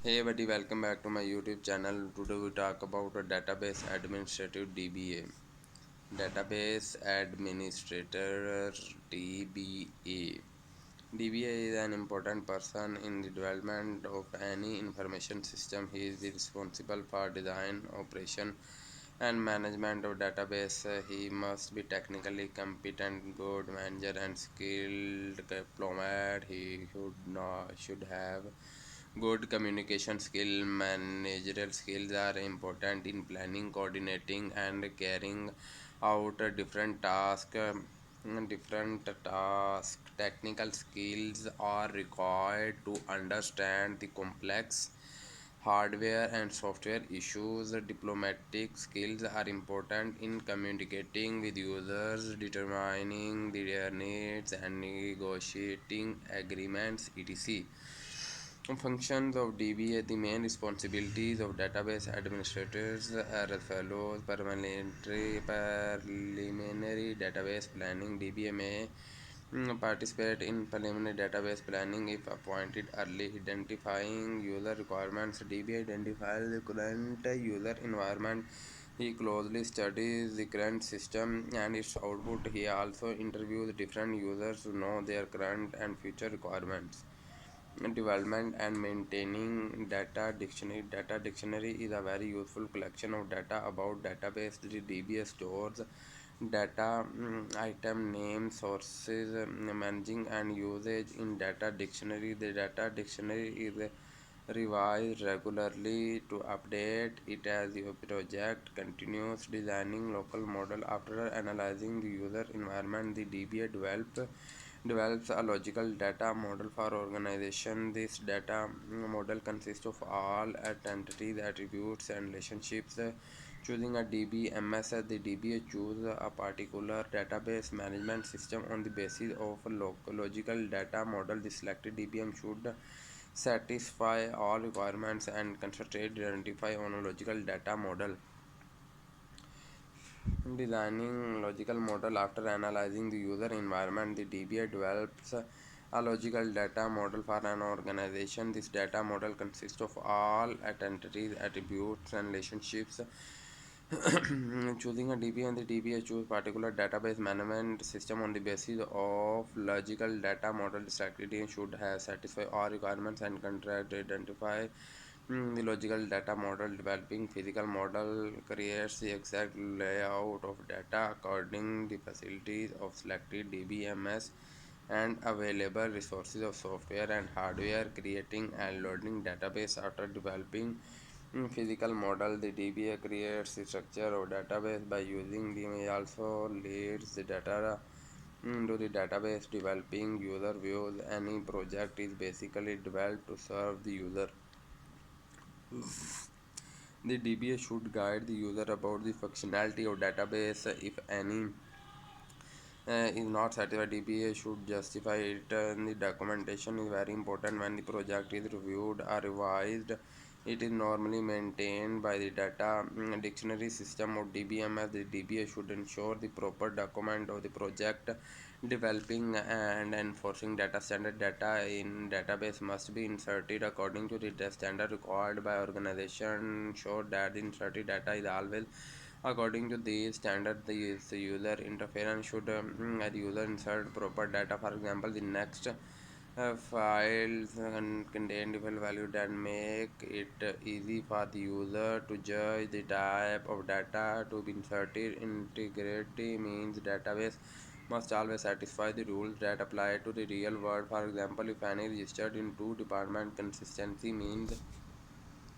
Hey buddy, welcome back to my YouTube channel. Today we talk about a database administrative DBA. Database administrator DBA. DBA is an important person in the development of any information system. He is the responsible for design, operation, and management of database. He must be technically competent, good manager, and skilled diplomat. He should have good communication skill. Managerial skills are important in planning, coordinating, and carrying out different tasks. Technical skills are required to understand the complex hardware and software issues. Diplomatic skills are important in communicating with users, determining their needs, and negotiating agreements, etc. Functions of DBA. The main responsibilities of database administrators are as follows: preliminary database planning. DBA may participate in preliminary database planning if appointed early. Identifying user requirements. DBA identifies the current user environment. He closely studies the current system and its output. He also interviews different users to know their current and future requirements. Development and maintaining data dictionary is a very useful collection of data about database. The DBA stores data, item names, sources, managing and usage in data dictionary. The data dictionary is revised regularly to update it as the project continues. Designing local model. After analyzing the user environment, the DBA develops a logical data model for organization. This data model consists of all entities, attributes, and relationships. Choosing a DBMS, the DBA choose a particular database management system on the basis of a logical data model. The selected DBM should satisfy all requirements and concentrate identify on a logical data model. Designing logical model. After analyzing the user environment, the DBA develops a logical data model for an organization. This data model consists of all entities, attributes, and relationships. Choosing a DBA, and the DBA choose particular database management system on the basis of logical data model. The secretary should have satisfy all requirements and contract identify the logical data model. Developing physical model creates the exact layout of data according the facilities of selected DBMS and available resources of software and hardware. Creating and loading database. After developing physical model, the DBA creates the structure of database by using them. He also leads the data into the database. Developing user views. Any project is basically developed to serve the user. The DBA should guide the user about the functionality of database. If any is not satisfied, DBA should justify it. The documentation is very important when the project is reviewed or revised. It is normally maintained by the data dictionary system of DBMS. The DBA should ensure the proper document of the project. Developing and enforcing data standard. Data in database must be inserted according to the standard required by organization. Ensure that the inserted data is always according to these standards. The user interference should the user insert proper data. For example, the next files contain different values that make it easy for the user to judge the type of data to be inserted. Integrity means database must always satisfy the rules that apply to the real world. For example, if any registered in two departments, consistency means